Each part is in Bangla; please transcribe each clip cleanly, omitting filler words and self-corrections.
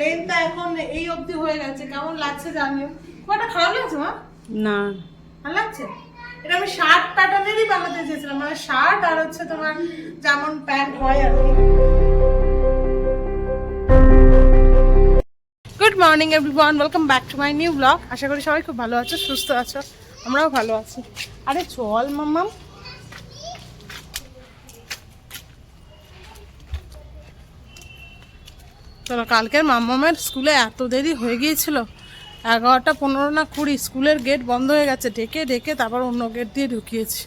প্লেনটা এখন এই অবধি হয়ে গেছে, কেমন লাগছে জানিও। কটা খারাপ লাগছে মা? না, ভালো লাগছে। এটা আমি শার্ট প্যাটার্নেরই বানাতে চেয়েছিলাম, মানে শার্ট আর হচ্ছে তোমার যেমন প্যান্ট হয় আর কি। Good morning everyone, welcome back to my new blog. আশা করি সবাই খুব ভালো আছো, সুস্থ আছো, আমরাও ভালো আছি। আরে চল মাম্মাম, চলো। কালকের মাম্মামের স্কুলে এত দেরি হয়ে গিয়েছিল, 11:15 না 20 স্কুলের গেট বন্ধ হয়ে গেছে, ডেকে ডেকে তারপর অন্য গেট দিয়ে ঢুকিয়েছি।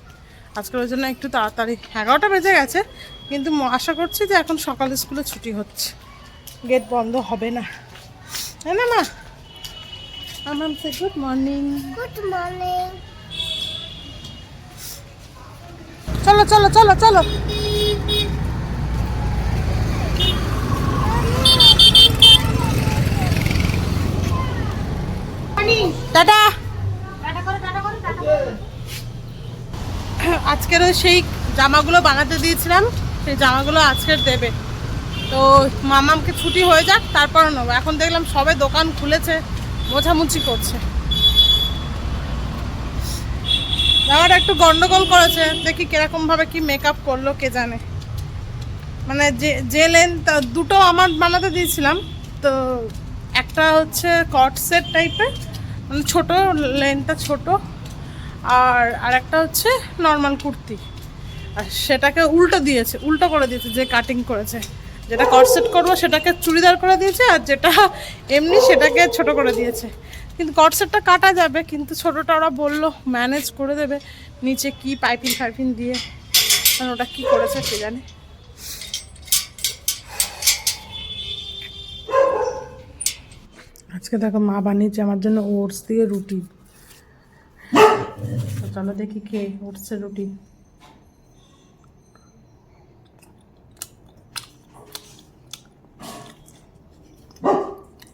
আজকের ওই জন্য একটু তাড়াতাড়ি, 11টা বেজে গেছে, কিন্তু আশা করছি যে এখন সকালে স্কুলে ছুটি হচ্ছে, গেট বন্ধ হবে না, তাই না মা? মাম্মাম সে গুড মর্নিং। Good morning. চলো চলো চলো চলো। টাটা। আজকের সেই জামাগুলো বানাতে দিয়েছিলাম, সেই জামাগুলো আজকের দেবে। তো মামামকে ছুটি হয়ে যাক তারপর নেবো। এখন দেখলাম সবে দোকান খুলেছে, মোছামুছি করছে। জামাটা একটু গন্ডগোল করেছে, দেখি কিরকম ভাবে কি মেকআপ করলো কে জানে। মানে যে লেন্থ দুটো আমার বানাতে দিয়েছিলাম, তো একটা হচ্ছে কট সেট টাইপের, মানে ছোটো লেন্থটা ছোটো, আর একটা হচ্ছে নর্মাল কুর্তি। আর সেটাকে উল্টো করে দিয়েছে যে কাটিং করেছে। যেটা কট সেট করবো সেটাকে চুড়িদার করে দিয়েছে, আর যেটা এমনি সেটাকে ছোট করে দিয়েছে। কিন্তু কট সেটটা কাটা যাবে, কিন্তু ছোটোটা ওরা বললো ম্যানেজ করে দেবে, নিচে কি পাইপিং ফাইপিং দিয়ে, মানে ওটা কী করেছে কে জানে। আজকে দেখো মা বানিয়েছে আমার জন্য ওটস দিয়ে রুটি। চলো দেখি খেয়ে ওটসের রুটি।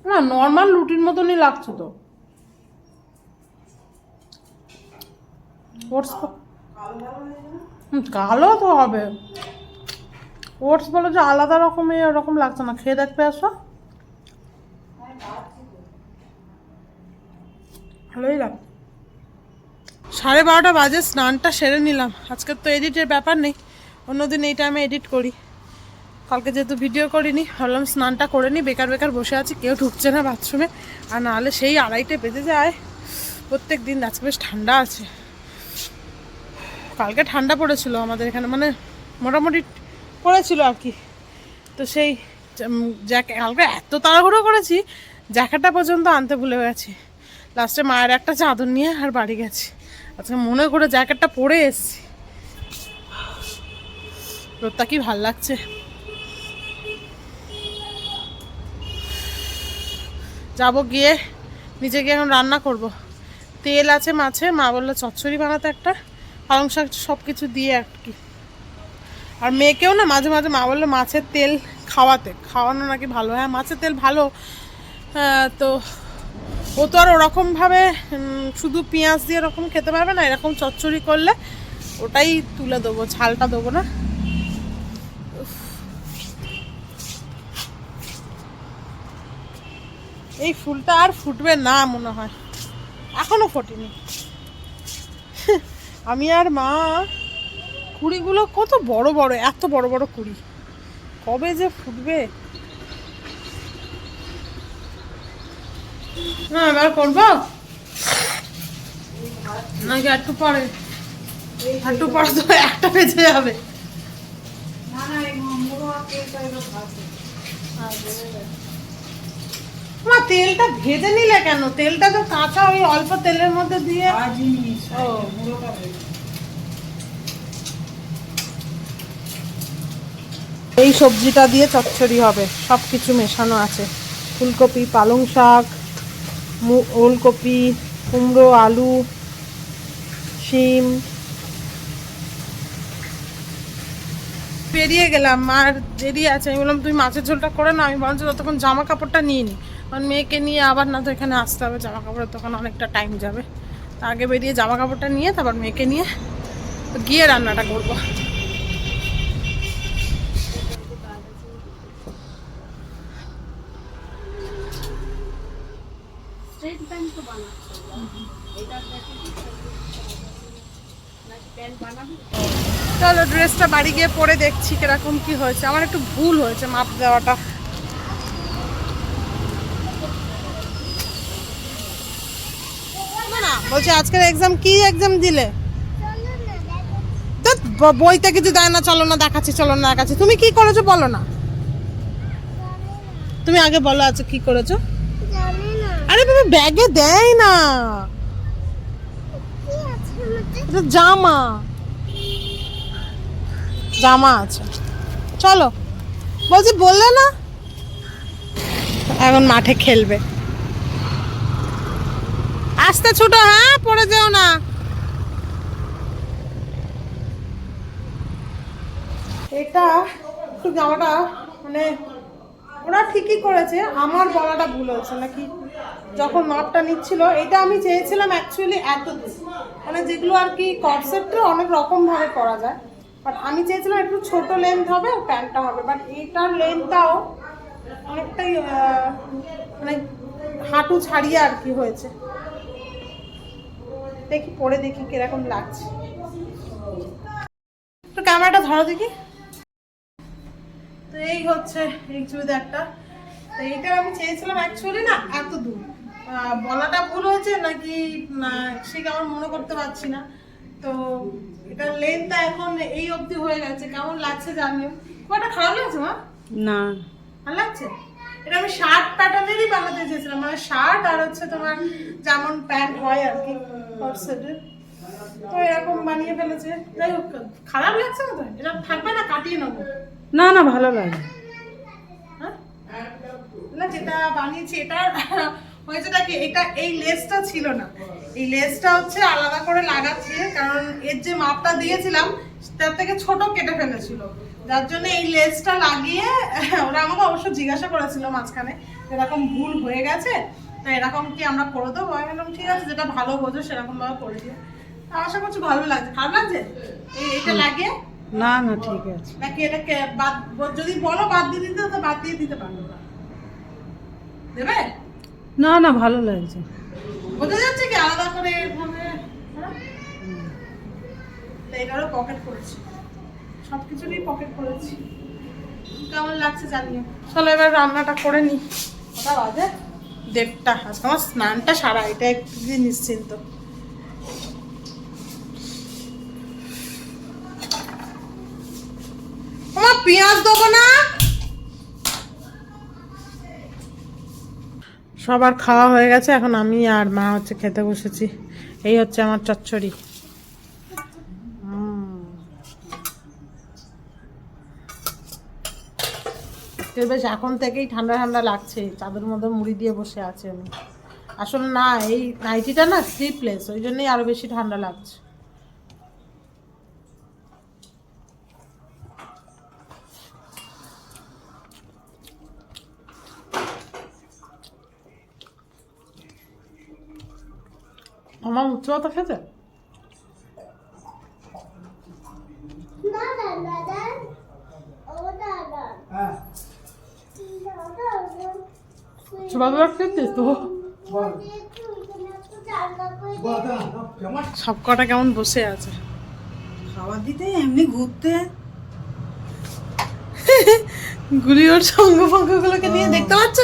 না, নর্মাল রুটির মতনই লাগছে তো। ওটস কালো তো হবে, ওটস বলো যে আলাদা রকমের, ওরকম লাগছে না। খেয়ে দেখতে আসো, ভালোই লাগছে। 12:30 বাজে, স্নানটা সেরে নিলাম। আজকের তো এডিটের ব্যাপার নেই, অন্যদিন এই টাইমে এডিট করি। কালকে যেহেতু ভিডিও করিনি, ভাবলাম স্নানটা করে নিই। বেকার বেকার বসে আছি, কেউ ঢুকছে না বাথরুমে, আর নাহলে সেই 2:30 বেজে যায় প্রত্যেক দিন। আজকে বেশ ঠান্ডা আছে, কালকে ঠান্ডা পড়েছিল আমাদের এখানে, মানে মোটামুটি পড়েছিল আর কি। তো সেই কালকে এত তাড়াহুড়ো করেছি, জ্যাকেটটা পর্যন্ত আনতে ভুলে গেছি। লাস্টে মায়ের একটা চাদর নিয়ে আর বাড়ি গেছি। আজকে মনে করে জ্যাকেটটা পরে এসছি। রোদটা কি ভাল লাগছে। যাব গিয়ে নিজে গিয়ে এখন রান্না করব। তেল আছে মাছে, মা বললো চচ্চড়ি বানাতে, একটা পালং শাক সব কিছু দিয়ে আর কি। আর মেয়েকেও না মাঝে মাঝে মা বললো মাছের তেল খাওয়ানো নাকি ভালো। হ্যাঁ, মাছের তেল ভালো, তো ও তো আর ওরকমভাবে শুধু পেঁয়াজ দিয়ে এরকম খেতে পারবে না। এরকম চচ্চড়ি করলে ওটাই তুলে দেবো, ঝালটা দেবো না। এই ফুলটা আর ফুটবে না মনে হয়, এখনো ফোটেনি। আমি আর মা, কুড়িগুলো কত বড় বড়, এত বড় বড় কুড়ি, কবে যে ফুটবে। হ্যাঁ, এবার করবো নাকি একটু পরে? একটু পরে তো 1টা বেজে যাবে। মা তেলটা ভেজে নিলে কেন? তেলটা তো কাঁচা, ওই অল্প তেলের মধ্যে দিয়ে। এই সবজিটা দিয়ে চচ্চড়ি হবে, সব কিছু মেশানো আছে। ফুলকপি, পালং শাক, ওলকপি, কুমড়ো, আলু, শিম। বেরিয়ে গেলাম, আর দেরি আছে। আমি বললাম তুই মাছের ঝোলটা করে না, আমি বলছি ততক্ষণ জামা কাপড়টা নিয়ে নিই, কারণ মেয়েকে নিয়ে আবার না তো এখানে আসতে হবে, জামা কাপড়ের তখন অনেকটা টাইম যাবে। তা আগে বেরিয়ে জামা কাপড়টা নিয়ে তারপর মেয়েকে নিয়ে গিয়ে রান্নাটা করবো। স্ট্রেট প্যান্ট তো বানাচ্ছে, এটা দেখো নাকি প্যান্ট বানাবো। চলো ড্রেসটা বাড়ি গিয়ে পরে দেখছি কিরকম কি হয়েছে। আমার একটু ভুল হয়েছে মাপ দেওয়াটা। না বলছি আজকের এক্সাম কি এক্সাম দিলে? ধ্যাৎ, বইতে কিছু দেয় না, চলো না দেখাচ্ছি, চলো না দেখাচ্ছি। তুমি কি করেছো বলো না, তুমি আগে বলো আজকে কি করেছো। আরে তুমি ব্যাগে দেয় না, এটা জামা জামা আছে। চলো বলছি, বললে না এখন মাঠে খেলবে। আস্তে ছোট, হ্যাঁ পড়ে যেও না। এটা একটু জামাটা মানে ওরা ঠিকই করেছে, আমার বলাটা ভুল হয়েছে নাকি। যখন মাপটা নিচ্ছিল, এটা আমি চেয়েছিলাম অ্যাকচুয়ালি এত মানে যেগুলো আর কি কনসেপ্টে অনেক রকম ভাবে করা যায়, বাট আমি চেয়েছিলাম একটু ছোট লেন্থ হবে আর প্যান্টটা হবে, বাট এটার লেন্থটাও অনেকটাই মানে হাঁটু ছাড়িয়ে আর কি হয়েছে। দেখি পরে দেখি কিরকম লাগছে। একটু ক্যামেরাটা ধরো দেখি। তো এই হচ্ছে এই চুড়িদারটা। তো এইটা আমি চেয়েছিলাম অ্যাকচুয়ালি না এত দূর, বলাটা ভুল হয়েছে নাকি ঠিক আমার মনে করতে পারছি না। তো এটার লেন্থটা এখন এই অবধি হয়ে গেছে। কেমন লাগছে জানিও। খুব একটা খারাপ লাগছে মা? না ভালো লাগছে। এটা আমি শার্ট প্যাটার্নেরই বানাতে চেয়েছিলাম, মানে শার্ট আর হচ্ছে তোমার যেমন প্যান্ট হয় আর কি কর্সেটের, তো এরকম বানিয়ে ফেলেছে। যাই হোক, খারাপ লাগছে না তো? এটা থাকবে না, কাটিয়ে নেবো। না না ভালো লাগে। হ্যাঁ না, যেটা বানিয়েছি এটার হয়েছেটা কি, এটা এই লেসটা ছিল না, এই লেসটা হচ্ছে আলাদা করে লাগাচ্ছে, কারণ এর যে মাপটা দিয়েছিলাম তার থেকে ছোট কেটে ফেলেছিল, যার জন্য এই লেসটা লাগিয়ে ওরা আমাকে অবশ্য জিজ্ঞাসা করেছিল মাঝখানে এরকম ভুল হয়ে গেছে, তো এরকম কি আমরা করে দেবো। আমি বললাম ঠিক আছে, যেটা ভালো বোঝো সেরকম ভাবে করে দিও। আশা করছি ভালো লাগছে। খারাপ লাগছে এইটা লাগিয়ে? না না ঠিক আছে। নাকি এটাকে বাদ, যদি বলো বাদ দিয়ে দিতে তো বাদ দিয়ে দিতে পারবো না, দেবে? না না ভালো লাগছে। বোঝা যাচ্ছে কি আলাদা করে এভাবে। এটারও পকেট করেছি, সবকিছুরই পকেট করেছি। কেমন লাগছে জানিও। চলো এবার রান্নাটা করে নি। কটা বাজে? 1:30। আজকে আমার স্নানটা সারা, এটা একটু নিশ্চিন্ত। আমার পেঁয়াজ দেবো না। সবার খাওয়া হয়ে গেছে, এখন আমি আর মা হচ্ছে খেতে বসেছি। এই হচ্ছে আমার চচ্চড়ি। বেশ এখন থেকেই ঠান্ডা ঠান্ডা লাগছে, চাদর মধ্যে মুড়ি দিয়ে বসে আছে আমি। আসলে না, এই নাইটিটা না স্লিপলেস, ওই জন্যই আরো বেশি ঠান্ডা লাগছে। আমার উচ্চ ভাত খেতে সব কটা কেমন বসে আছে খাবার দিতে এমনি ঘুরতে। গুলি ওর সঙ্গ ফঙ্গ গুলোকে নিয়ে দেখতে পাচ্ছ?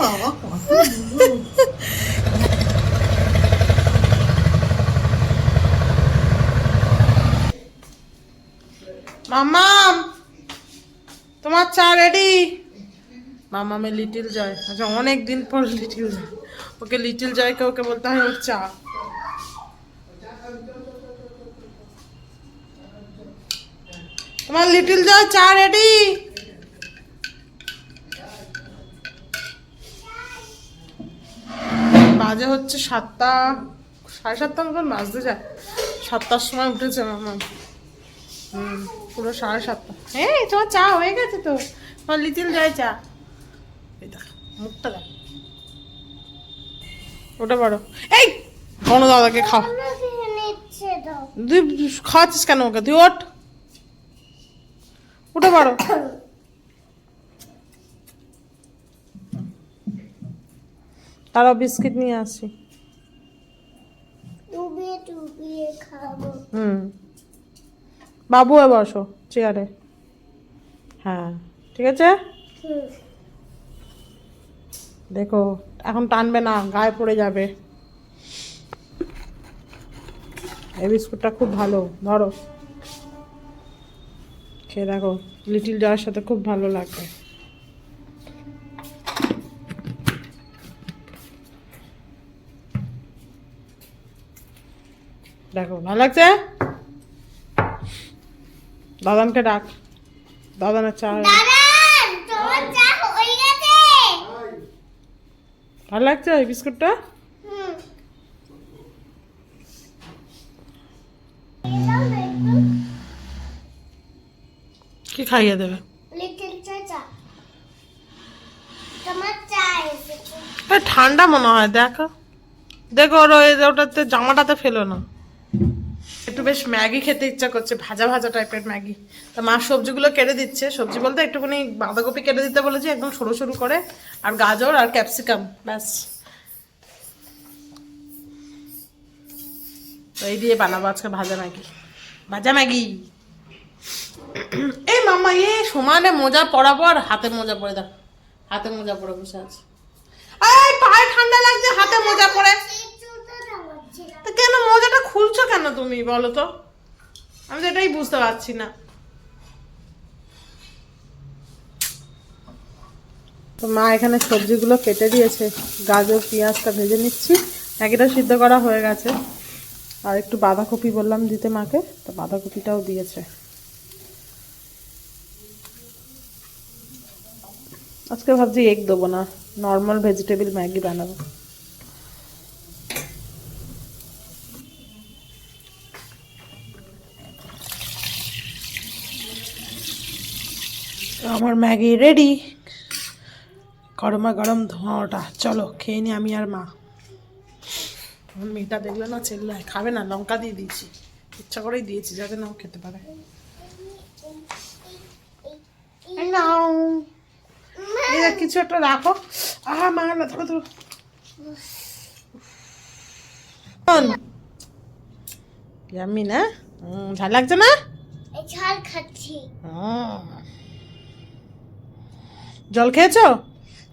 বাবা কত মাম্মাম, তোমার চা রেডি? মাম্মামের লিটিল জয়। আচ্ছা, অনেক দিন পর লিটিল জয়। ওকে লিটিল জয়কে ওকে বলতে হয় ওর চা। তোমার লিটিল জয় চা রেডি? বাজে হচ্ছে 7টা, 7:30 মতন বাজতে যায়। 7টার সময় উঠেছে মাম্মাম। পুরো 7:30। হ্যাঁ তোমার চা হয়ে গেছে তো, তোমার লিটিল জয় চা। এই দেখ মুখটা দেখ, ওটা বড়। এই বড় দাদাকে খাও। তুই খাওয়াচ্ছিস কেন ওকে? তুই ওঠ, উঠে পড়ো। তারা বিস্কিট নিয়ে আসি। ডুবিয়ে খাবো। বাবু এ বসো চেয়ারে। হ্যাঁ ঠিক আছে। দেখো এখন টানবে না, গায়ে পড়ে যাবে। এই বিস্কুটটা খুব ভালো, ধরো খেয়ে দেখো, লিটিল জয়ের সাথে খুব ভালো লাগবে। দেখো ভালো লাগছে। দাদানকে ডাক, দাদানের চা। দাদান, তোমার চা হয়ে গেছে। ভালো লাগছে এই বিস্কুটটা? কি খাইয়ে দেবে? লিটল চা। তোমার চা এসেছে। ঠান্ডা মনে হয়, দেখো দেখো ওটাতে জামাটাতে ফেলো না। একটু বেশ ম্যাগি খেতে ইচ্ছা করছে, ভাজা ভাজা টাইপের ম্যাগি। তা মা সবজিগুলো কেটে দিচ্ছে, সবজি বলতে একটুখানি বাঁধাকপি কেটে দিতে বলেছি একদম সরু সরু করে, আর গাজর আর ক্যাপসিকাম, ব্যাস। তো এই দিয়ে বানাবো আজকে ভাজা ম্যাগি। ভাজা ম্যাগি। এই মাম্মা সমানে মোজা পরাবো, আর হাতে মোজা পরে দেখ, হাতে মোজা পরে বসে আছে। এই পায়ে ঠান্ডা লাগছে, হাতে মোজা পরে। তো কেন মোজাটা খুলছো কেন তুমি বলো তো? আমি তো এটাই বুঝতে পারছি না। তো মা এখানে সবজিগুলো কেটে দিয়েছে, গাজর পেঁয়াজটা ভেজে নিচ্ছি। ম্যাগিটা সিদ্ধ করা হয়ে গেছে, আর একটু বাঁধাকপি বললাম দিতে মাকে, তো বাঁধাকপিটাও দিয়েছে। আজকে ভাবছি এগ দেবো না, নর্মাল ভেজিটেবল ম্যাগি বানাবো। আমার ম্যাগি রেডি, গরমা গরম ধোঁয়াটা। চলো খেয়ে নি আমি আর মা। আমার মেয়েটা দেখলে না চেল্লায়, খাবে না, লঙ্কা দিয়ে দিয়েছি, ইচ্ছা করেই দিয়েছি যাতে নাও খেতে পারে। নাও কিছু একটা রাখো। আহা মা না, ধরো ধরো। ইয়াম্মি না? ঝাল লাগছে না? এই ঝাল খাচ্ছি। জল খেয়েছো?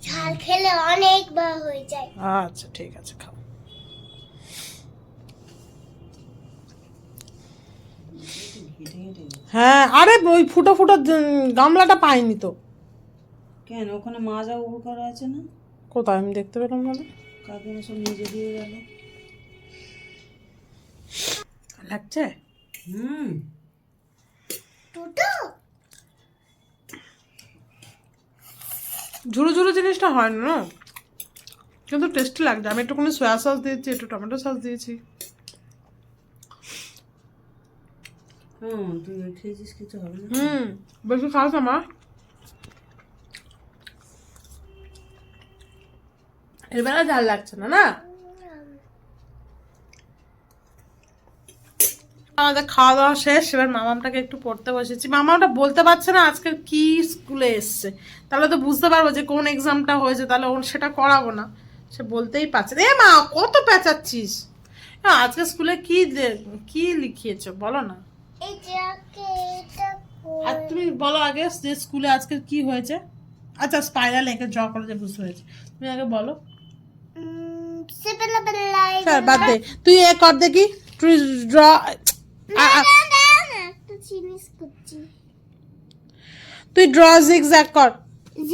ঝাল খেলে অনেকবার হয়ে যায়। আচ্ছা ঠিক আছে, খাও। হ্যাঁ, আরে ওই ফুটো ফুটো গামলাটা পাইনি তো। কেন ওখানে মাজা উবু করা আছে না? কোথায় আমি দেখতে পেলাম না। কাকিমা সব নিজে দিয়ে গেল। লাগছে? দুটো ঝুরু ঝুরু জিনিসটা হয় না, কিন্তু টেস্টি লাগছে। আমি একটুখানি সয়া সস দিয়েছি, একটু টমেটো সস দিয়েছি। তুই খেয়েছিস, কিছু হবে না। বেশি খাস আমার। এবার ঝাল লাগছে না না? আমাদের খাওয়া দাওয়া শেষ, এবার মামামটাকে একটু পড়তে বসেছি। মামামটা বলতে পারছে না আজকে কি স্কুলে এসছে, তাহলে তো বুঝতে পারবো যে কোন এক্সামটা হয়েছে, তাহলে ওর সেটা করাবো না। সে বলতেই পারছে না। এ মা কত পেঁচাচ্ছিস? আজকে স্কুলে কি লিখিয়েছো বলো না। আর তুমি বলো আগে যে স্কুলে আজকে কি হয়েছে। আচ্ছা স্পাইরাল এঁকে ড্র করে যে বুঝতে হয়েছে, তুমি আগে বলো। স্যার বাদ দে, তুই এ কর দেখি, তুই ড্র। তুই ড্র জিগজ্যাগ কর,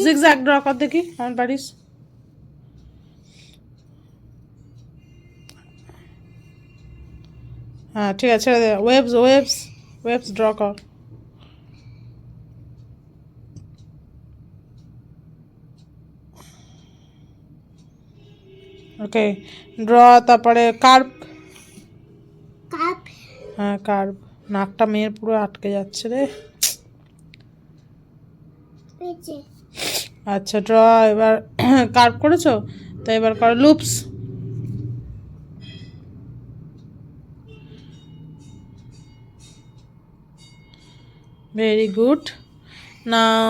জিগজ্যাগ ড্র কর দেখি আমার পারিস। হ্যাঁ ঠিক আছে, ছেড়ে দে। ওয়েভস ওয়েভস ওয়েভস ড্র কর। ওকে ড্র, তারপরে কার্ভ। হ্যাঁ কার্ভ। নাকটা মেয়ের পুরো আটকে যাচ্ছে রে। আচ্ছা ড্র, এবার কার্ভ করেছো তো এবার করো loops. Very good. Now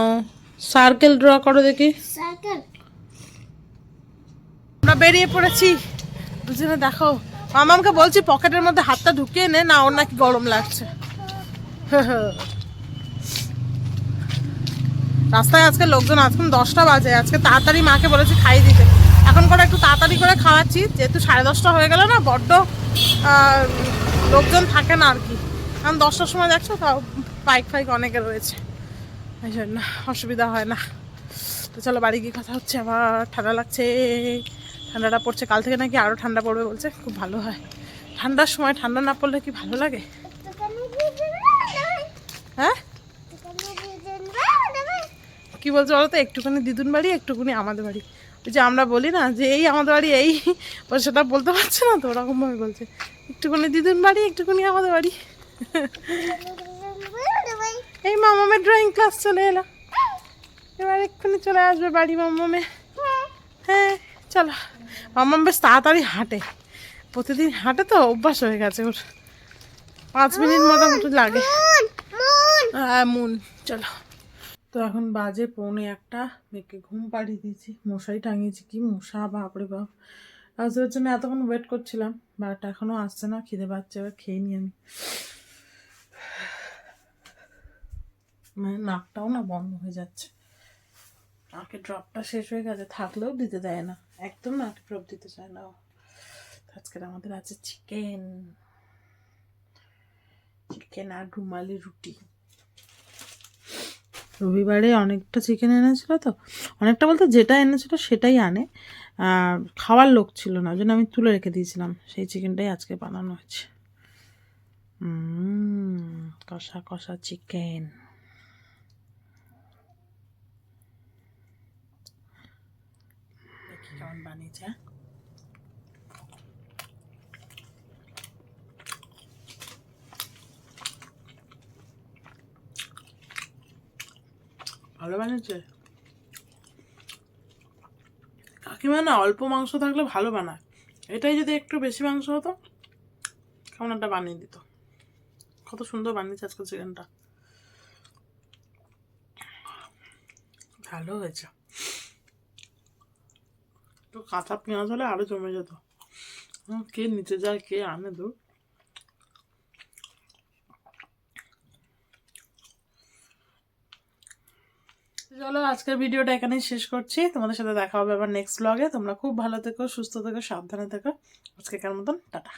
circle draw করো দেখি। সার্কেল আমরা বেরিয়ে পড়েছি দুজনে। দেখো মামামকে বলছি পকেটের মধ্যে হাতটা ঢুকিয়ে নে, না ওর নাকি গরম লাগছে। রাস্তায় আজকে লোকজন, আজকে 10টা বাজে, আজকে তাড়াতাড়ি মাকে বলেছি খাইয়ে দিতে। এখন করে একটু তাড়াতাড়ি করে খাওয়াচ্ছি, যেহেতু 10:30 হয়ে গেল না, বড্ড লোকজন থাকে না আর কি। কারণ 10টার সময় দেখছো তাও বাইক ফাইক অনেকে রয়েছে, এই জন্য অসুবিধা হয় না। তো চলো বাড়ি গিয়ে কথা হচ্ছে। আমার ঠান্ডা লাগছে, ঠান্ডাটা পড়ছে, কাল থেকে নাকি আরও ঠান্ডা পড়বে বলছে, খুব ভালো হয়। ঠান্ডার সময় ঠান্ডা না পড়লে কি ভালো লাগে? হ্যাঁ কি বলছো বলো তো? একটুখানি দিদুন বাড়ি, একটুখানি আমাদের বাড়ি। ওই যে আমরা বলি না যে এই আমাদের বাড়ি, এই ও সেটা বলতে পারছে না তো, ওরকমভাবে বলছে একটুখানি দিদুন বাড়ি, একটুখানি আমাদের বাড়ি। এই মামামের ড্রয়িং ক্লাস চলে এলো, এবার এক্ষুনি চলে আসবে বাড়ি মামামে। হ্যাঁ চলো। মামাম বেশ তাড়াতাড়ি হাঁটে, প্রতিদিন হাঁটে তো অভ্যাস হয়ে গেছে ওর। 5 মিনিট মোটামুটি লাগে। হ্যাঁ মুন চলো। তো এখন বাজে 1:45, মেয়েকে ঘুম পাড়িয়ে দিয়েছি, মশারি টাঙিয়েছি। কি মশা বাপরে বাপ! আসবার জন্য এতক্ষণ ওয়েট করছিলাম, বাট এখনও আসছে না। খিদে পাচ্ছে, এবার খেয়ে নিই আমি। মানে নাকটাও না বন্ধ হয়ে যাচ্ছে, নাকে ড্রপটা শেষ হয়ে গেছে, থাকলেও দিতে দেয় না, একদম নাকে ড্রপ দিতে চায় না। আজকের আমাদের আছে চিকেন, চিকেন আর রুমালি রুটি। রবিবারে অনেকটা চিকেন এনেছিল, তো অনেকটা বলতে যেটা এনেছিল সেটাই আনে, আর খাওয়ার লোক ছিল না, ওই জন্য আমি তুলে রেখে দিয়েছিলাম। সেই চিকেনটাই আজকে বানানো হয়েছে। কষা কষা চিকেন। দেখি কেমন বানিয়েছে। ভালো বানিয়েছে কাকিমা। না অল্প মাংস থাকলে ভালো বানায়, এটাই যদি একটু বেশি মাংস হতো কেমন একটা বানিয়ে দিত। কত সুন্দর বানিয়েছে আজকে চিকেনটা, ভালো হয়েছে। তো কাঁচা পেঁয়াজ হলে আরো জমে যেত। কে নিচে যায়, কে আনে দূর। চলো আজকের ভিডিওটা এখানেই শেষ করছি, তোমাদের সাথে দেখা হবে আবার নেক্সট ব্লগে। তোমরা খুব ভালো থেকো, সুস্থ থেকো, সাবধানে থেকো। আজকের মতন টাটা।